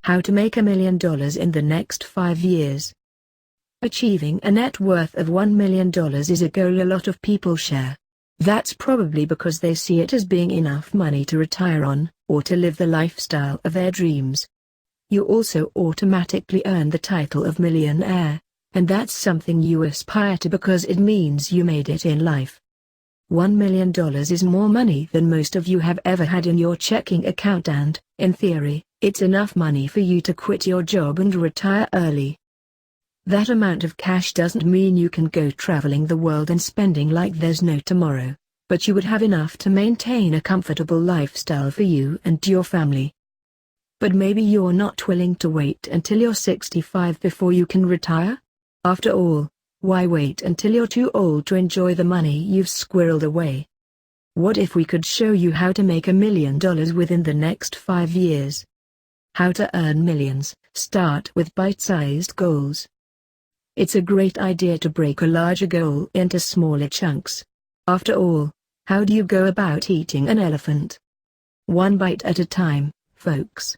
How to make $1 million in the next 5 years. Achieving a net worth of $1 million is a goal a lot of people share. That's probably because they see it as being enough money to retire on, or to live the lifestyle of their dreams. You also automatically earn the title of millionaire, and that's something you aspire to because it means you made it in life. $1 million is more money than most of you have ever had in your checking account and, in theory, it's enough money for you to quit your job and retire early. That amount of cash doesn't mean you can go traveling the world and spending like there's no tomorrow, but you would have enough to maintain a comfortable lifestyle for you and your family. But maybe you're not willing to wait until you're 65 before you can retire? After all, why wait until you're too old to enjoy the money you've squirreled away? What if we could show you how to make $1 million within the next 5 years? How to earn millions. Start with bite-sized goals. It's a great idea to break a larger goal into smaller chunks. After all, how do you go about eating an elephant? One bite at a time, folks.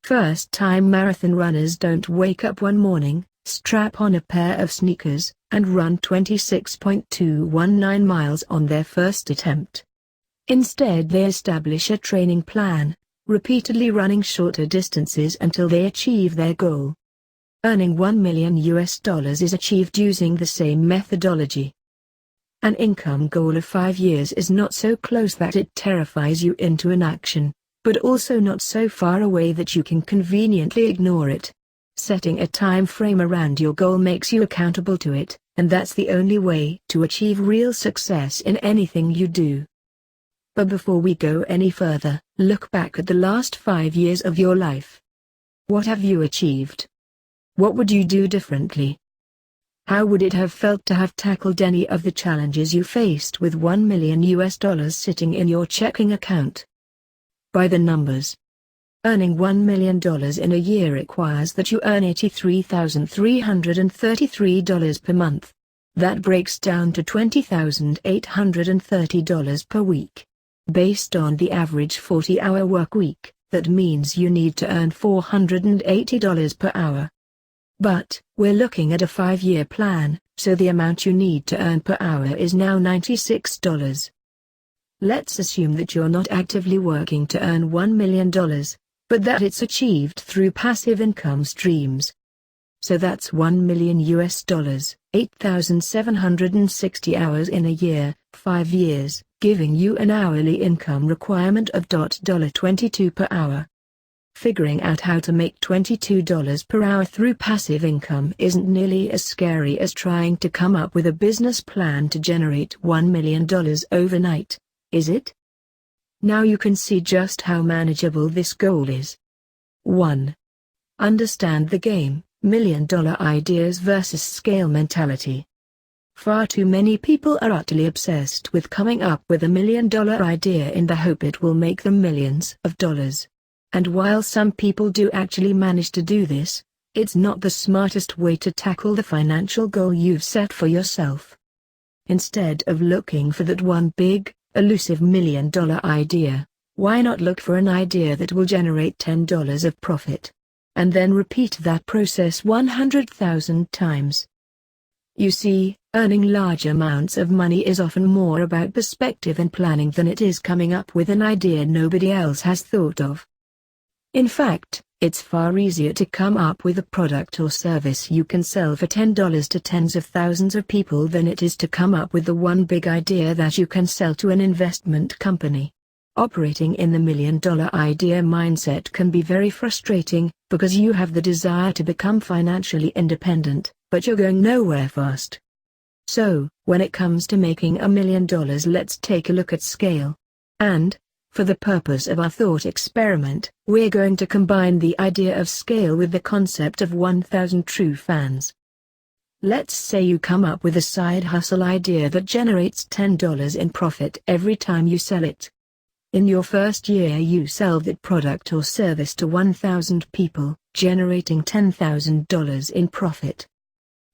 First-time marathon runners don't wake up one morning, strap on a pair of sneakers, and run 26.219 miles on their first attempt. Instead, they establish a training plan, repeatedly running shorter distances until they achieve their goal. Earning $1 million is achieved using the same methodology. An income goal of 5 years is not so close that it terrifies you into inaction, but also not so far away that you can conveniently ignore it. Setting a time frame around your goal makes you accountable to it, and that's the only way to achieve real success in anything you do. But before we go any further, look back at the last 5 years of your life. What have you achieved? What would you do differently? How would it have felt to have tackled any of the challenges you faced with $1 million sitting in your checking account? By the numbers. Earning $1 million in a year requires that you earn $83,333 per month. That breaks down to $20,830 per week. Based on the average 40-hour work week, that means you need to earn $480 per hour. But, we're looking at a 5-year plan, so the amount you need to earn per hour is now $96. Let's assume that you're not actively working to earn $1 million, but that it's achieved through passive income streams. So that's $1 million, 8,760 hours in a year, 5 years, giving you an hourly income requirement of $22 per hour. Figuring out how to make $22 per hour through passive income isn't nearly as scary as trying to come up with a business plan to generate $1 million overnight, is it? Now you can see just how manageable this goal is. 1. Understand the game, $1 million ideas versus scale mentality. Far too many people are utterly obsessed with coming up with $1 million idea in the hope it will make them millions of dollars. And while some people do actually manage to do this, it's not the smartest way to tackle the financial goal you've set for yourself. Instead of looking for that one big, elusive $1 million idea, why not look for an idea that will generate $10 of profit? And then repeat that process 100,000 times. You see, earning large amounts of money is often more about perspective and planning than it is coming up with an idea nobody else has thought of. In fact, it's far easier to come up with a product or service you can sell for $10 to tens of thousands of people than it is to come up with the one big idea that you can sell to an investment company. Operating in the $1 million idea mindset can be very frustrating, because you have the desire to become financially independent, but you're going nowhere fast. So, when it comes to making $1 million, let's take a look at scale. And, for the purpose of our thought experiment, we're going to combine the idea of scale with the concept of 1,000 true fans. Let's say you come up with a side hustle idea that generates $10 in profit every time you sell it. In your first year you sell that product or service to 1,000 people, generating $10,000 in profit.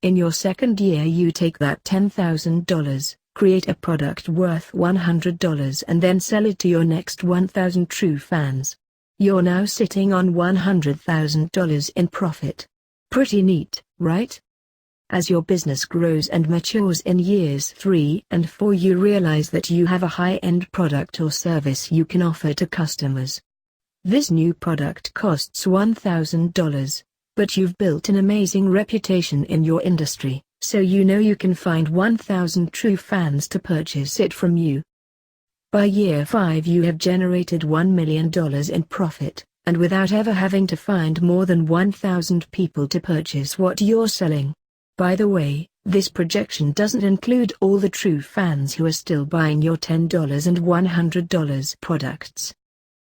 In your second year you take that $10,000, create a product worth $100 and then sell it to your next 1,000 true fans. You're now sitting on $100,000 in profit. Pretty neat, right? As your business grows and matures in years 3 and 4, you realize that you have a high-end product or service you can offer to customers. This new product costs $1,000, but you've built an amazing reputation in your industry, so you know you can find 1,000 true fans to purchase it from you. By year 5 you have generated $1 million in profit, and without ever having to find more than 1,000 people to purchase what you're selling. By the way, this projection doesn't include all the true fans who are still buying your $10 and $100 products.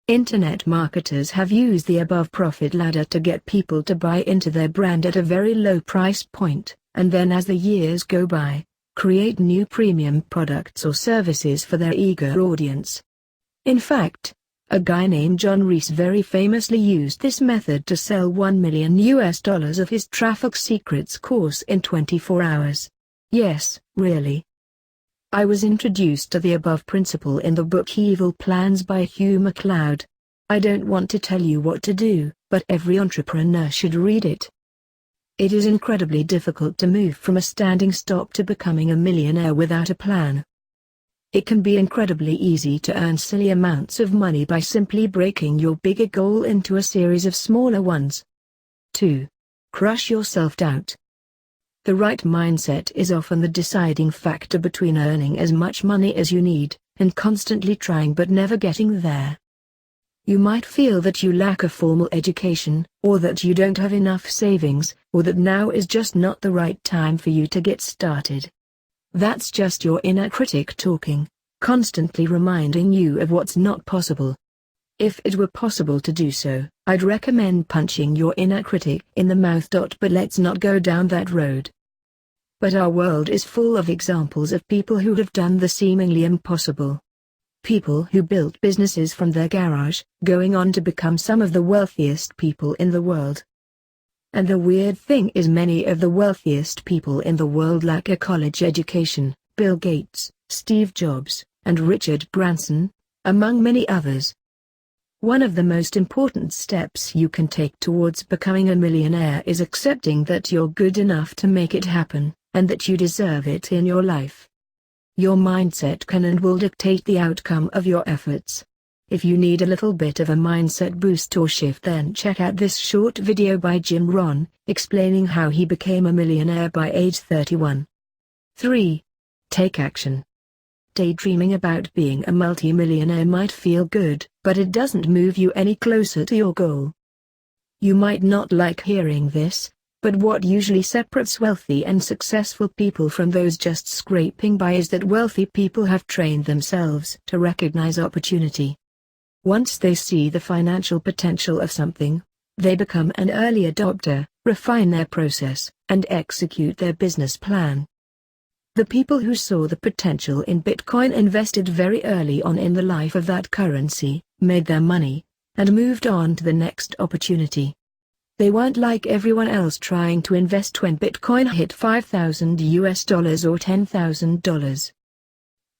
Internet marketers have used the above profit ladder to get people to buy into their brand at a very low price point, and then as the years go by, create new premium products or services for their eager audience. In fact, a guy named John Reese very famously used this method to sell $1 million of his Traffic Secrets course in 24 hours. Yes, really. I was introduced to the above principle in the book Evil Plans by Hugh MacLeod. I don't want to tell you what to do, but every entrepreneur should read it. It is incredibly difficult to move from a standing stop to becoming a millionaire without a plan. It can be incredibly easy to earn silly amounts of money by simply breaking your bigger goal into a series of smaller ones. 2. Crush your self-doubt. The right mindset is often the deciding factor between earning as much money as you need, and constantly trying but never getting there. You might feel that you lack a formal education, or that you don't have enough savings, or that now is just not the right time for you to get started. That's just your inner critic talking, constantly reminding you of what's not possible. If it were possible to do so, I'd recommend punching your inner critic in the mouth. But let's not go down that road. But our world is full of examples of people who have done the seemingly impossible. People who built businesses from their garage, going on to become some of the wealthiest people in the world. And the weird thing is, many of the wealthiest people in the world lack a college education. Bill Gates, Steve Jobs, and Richard Branson, among many others. One of the most important steps you can take towards becoming a millionaire is accepting that you're good enough to make it happen, and that you deserve it in your life. Your mindset can and will dictate the outcome of your efforts. If you need a little bit of a mindset boost or shift, then check out this short video by Jim Rohn, explaining how he became a millionaire by age 31. 3. Take action. Daydreaming about being a multi-millionaire might feel good, but it doesn't move you any closer to your goal. You might not like hearing this, but what usually separates wealthy and successful people from those just scraping by is that wealthy people have trained themselves to recognize opportunity. Once they see the financial potential of something, they become an early adopter, refine their process, and execute their business plan. The people who saw the potential in Bitcoin invested very early on in the life of that currency, made their money, and moved on to the next opportunity. They weren't like everyone else trying to invest when Bitcoin hit $5,000 or $10,000.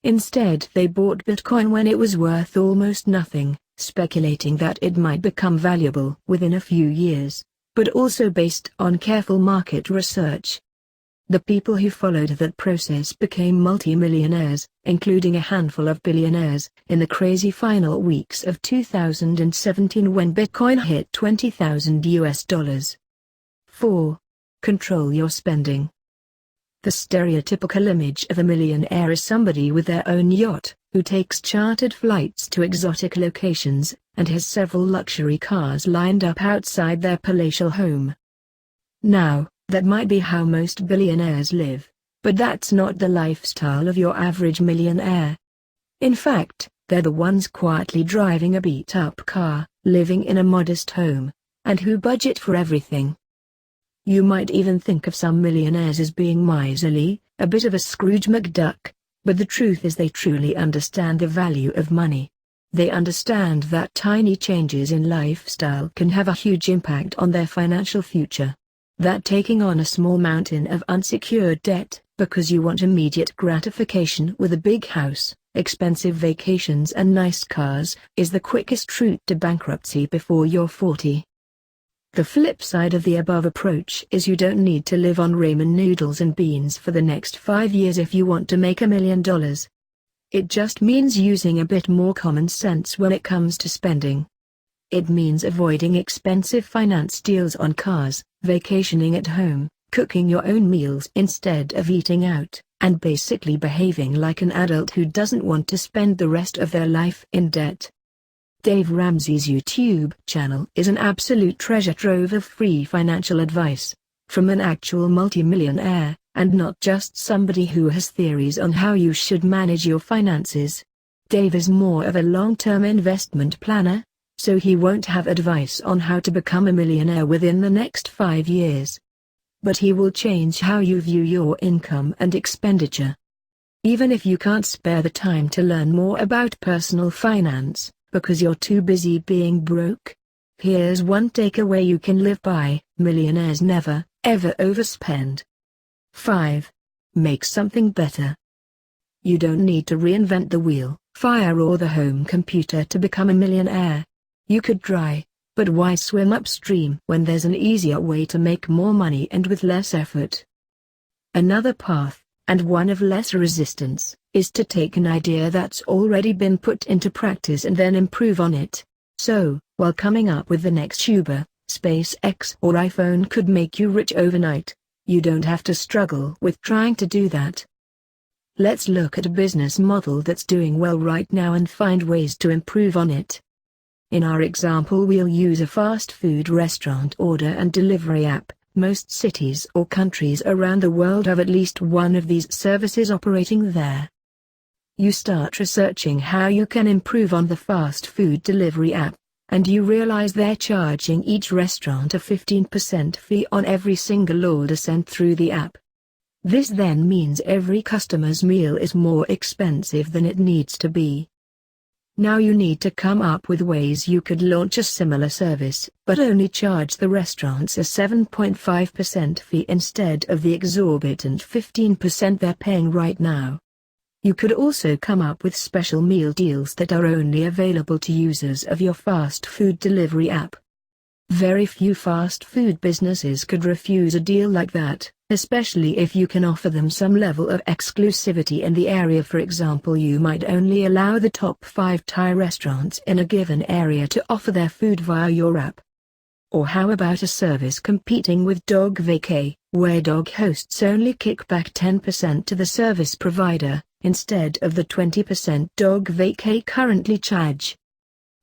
Instead, they bought Bitcoin when it was worth almost nothing, speculating that it might become valuable within a few years, but also based on careful market research. The people who followed that process became multimillionaires, including a handful of billionaires, in the crazy final weeks of 2017 when Bitcoin hit $20,000. 4. Control your spending. The stereotypical image of a millionaire is somebody with their own yacht, who takes chartered flights to exotic locations, and has several luxury cars lined up outside their palatial home. Now, that might be how most billionaires live, but that's not the lifestyle of your average millionaire. In fact, they're the ones quietly driving a beat-up car, living in a modest home, and who budget for everything. You might even think of some millionaires as being miserly, a bit of a Scrooge McDuck, but the truth is they truly understand the value of money. They understand that tiny changes in lifestyle can have a huge impact on their financial future. That taking on a small mountain of unsecured debt, because you want immediate gratification with a big house, expensive vacations and nice cars is the quickest route to bankruptcy before you're 40. The flip side of the above approach is you don't need to live on ramen noodles and beans for the next 5 years if you want to make $1 million. It just means using a bit more common sense when it comes to spending. It means avoiding expensive finance deals on cars, vacationing at home, cooking your own meals instead of eating out, and basically behaving like an adult who doesn't want to spend the rest of their life in debt. Dave Ramsey's YouTube channel is an absolute treasure trove of free financial advice, from an actual multimillionaire, and not just somebody who has theories on how you should manage your finances. Dave is more of a long-term investment planner, so he won't have advice on how to become a millionaire within the next 5 years. But he will change how you view your income and expenditure. Even if you can't spare the time to learn more about personal finance, because you're too busy being broke, here's one takeaway you can live by: millionaires never, ever overspend. 5. Make something better. You don't need to reinvent the wheel, fire or the home computer to become a millionaire. You could try, but why swim upstream when there's an easier way to make more money and with less effort? Another path, and one of less resistance, is to take an idea that's already been put into practice and then improve on it. So, while coming up with the next Uber, SpaceX or iPhone could make you rich overnight, you don't have to struggle with trying to do that. Let's look at a business model that's doing well right now and find ways to improve on it. In our example, we'll use a fast food restaurant order and delivery app. Most cities or countries around the world have at least one of these services operating there. You start researching how you can improve on the fast food delivery app, and you realize they're charging each restaurant a 15% fee on every single order sent through the app. This then means every customer's meal is more expensive than it needs to be. Now you need to come up with ways you could launch a similar service, but only charge the restaurants a 7.5% fee instead of the exorbitant 15% they're paying right now. You could also come up with special meal deals that are only available to users of your fast food delivery app. Very few fast food businesses could refuse a deal like that, especially if you can offer them some level of exclusivity in the area. For example, you might only allow the top 5 Thai restaurants in a given area to offer their food via your app. Or how about a service competing with Dog Vacay, where dog hosts only kick back 10% to the service provider, instead of the 20% Dog Vacay currently charge?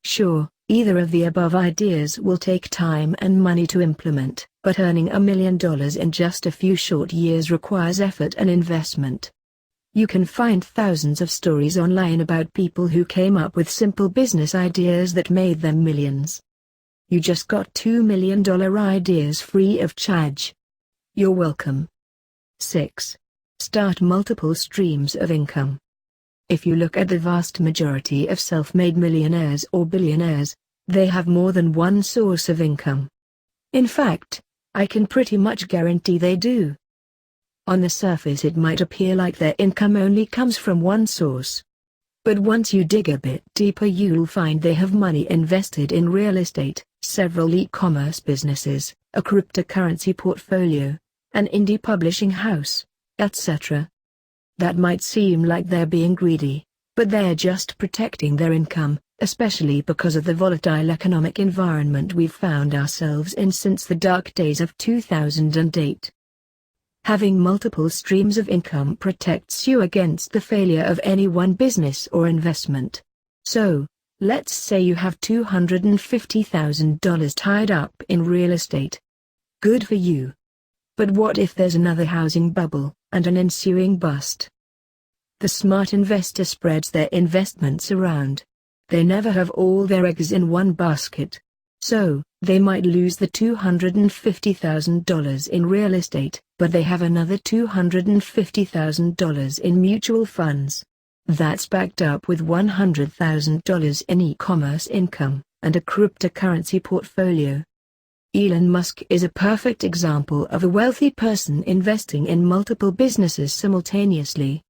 Sure, either of the above ideas will take time and money to implement, but earning $1 million in just a few short years requires effort and investment. You can find thousands of stories online about people who came up with simple business ideas that made them millions. You just got $2 million ideas free of charge. You're welcome. 6. Start multiple streams of income. If you look at the vast majority of self-made millionaires or billionaires, they have more than one source of income. In fact, I can pretty much guarantee they do. On the surface it might appear like their income only comes from one source. But once you dig a bit deeper, you'll find they have money invested in real estate, several e-commerce businesses, a cryptocurrency portfolio, an indie publishing house, etc. That might seem like they're being greedy, but they're just protecting their income, especially because of the volatile economic environment we've found ourselves in since the dark days of 2008. Having multiple streams of income protects you against the failure of any one business or investment. So, let's say you have $250,000 tied up in real estate. Good for you. But what if there's another housing bubble, and an ensuing bust? The smart investor spreads their investments around. They never have all their eggs in one basket. So, they might lose the $250,000 in real estate, but they have another $250,000 in mutual funds. That's backed up with $100,000 in e-commerce income, and a cryptocurrency portfolio. Elon Musk is a perfect example of a wealthy person investing in multiple businesses simultaneously.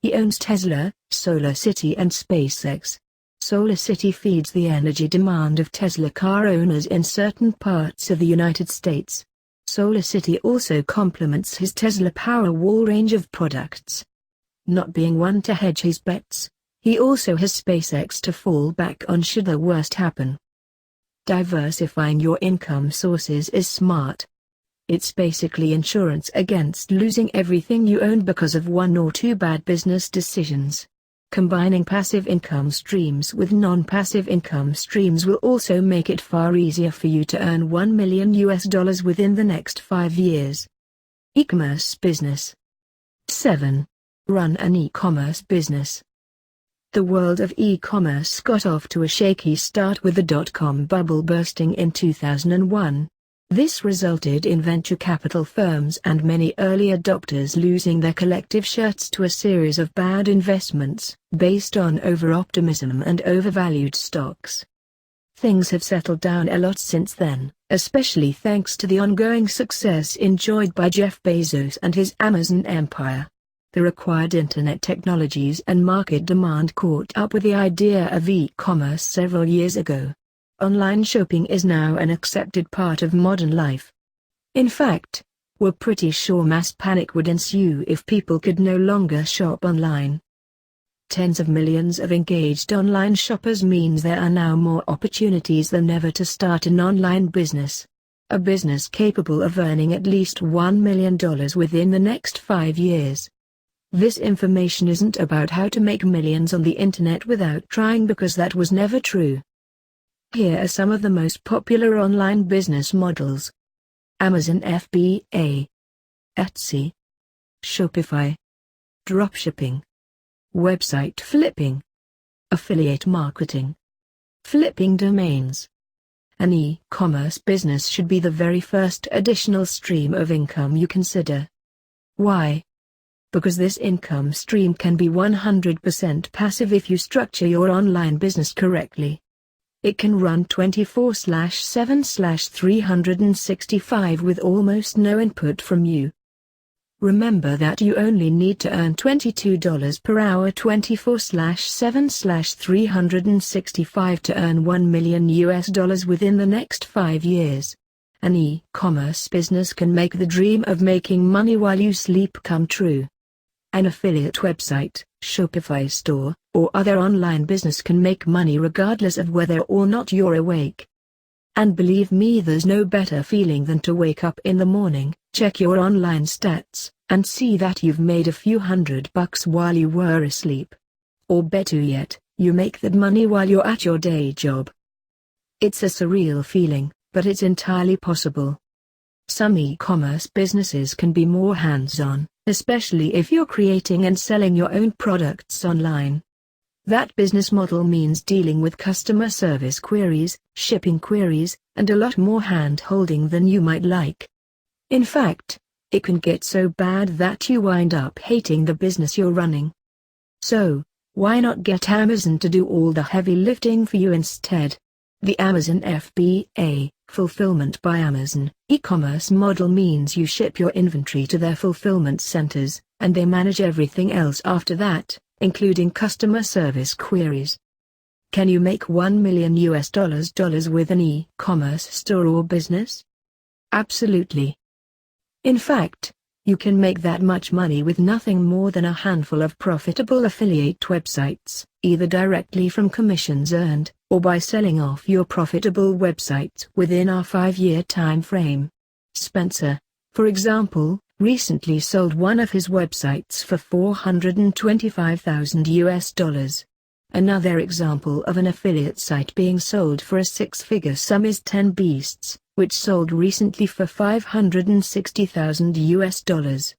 He owns Tesla, SolarCity and SpaceX. SolarCity feeds the energy demand of Tesla car owners in certain parts of the United States. SolarCity also complements his Tesla Powerwall range of products. Not being one to hedge his bets, he also has SpaceX to fall back on should the worst happen. Diversifying your income sources is smart. It's basically insurance against losing everything you own because of one or two bad business decisions. Combining passive income streams with non-passive income streams will also make it far easier for you to earn $1 million within the next 5 years. E-commerce business. 7. Run an e-commerce business. The world of e-commerce got off to a shaky start with the dot-com bubble bursting in 2001. This resulted in venture capital firms and many early adopters losing their collective shirts to a series of bad investments, based on over-optimism and overvalued stocks. Things have settled down a lot since then, especially thanks to the ongoing success enjoyed by Jeff Bezos and his Amazon empire. The required internet technologies and market demand caught up with the idea of e-commerce several years ago. Online shopping is now an accepted part of modern life. In fact, we're pretty sure mass panic would ensue if people could no longer shop online. Tens of millions of engaged online shoppers means there are now more opportunities than ever to start an online business. A business capable of earning at least $1 million within the next 5 years. This information isn't about how to make millions on the internet without trying, because that was never true. Here are some of the most popular online business models. Amazon FBA, Etsy, Shopify, dropshipping, website flipping, affiliate marketing, flipping domains. An e-commerce business should be the very first additional stream of income you consider. Why? Because this income stream can be 100% passive if you structure your online business correctly. It can run 24/7/365 with almost no input from you. Remember that you only need to earn $22 per hour 24/7/365 to earn $1 million within the next 5 years. An e-commerce business can make the dream of making money while you sleep come true. An affiliate website, Shopify store, or other online business can make money regardless of whether or not you're awake. And believe me, there's no better feeling than to wake up in the morning, check your online stats, and see that you've made a few $100 while you were asleep. Or better yet, you make that money while you're at your day job. It's a surreal feeling, but it's entirely possible. Some e-commerce businesses can be more hands-on, especially if you're creating and selling your own products online. That business model means dealing with customer service queries, shipping queries, and a lot more hand-holding than you might like. In fact, it can get so bad that you wind up hating the business you're running. So, why not get Amazon to do all the heavy lifting for you instead? The Amazon FBA, Fulfillment by Amazon, e-commerce model means you ship your inventory to their fulfillment centers, and they manage everything else after that, including customer service queries. Can you make $1 million with an e-commerce store or business? Absolutely. In fact, you can make that much money with nothing more than a handful of profitable affiliate websites, either directly from commissions earned, or by selling off your profitable websites within our 5-year time frame. Spencer, for example, recently sold one of his websites for $425,000. Another example of an affiliate site being sold for a 6-figure sum is 10 Beasts, which sold recently for $560,000.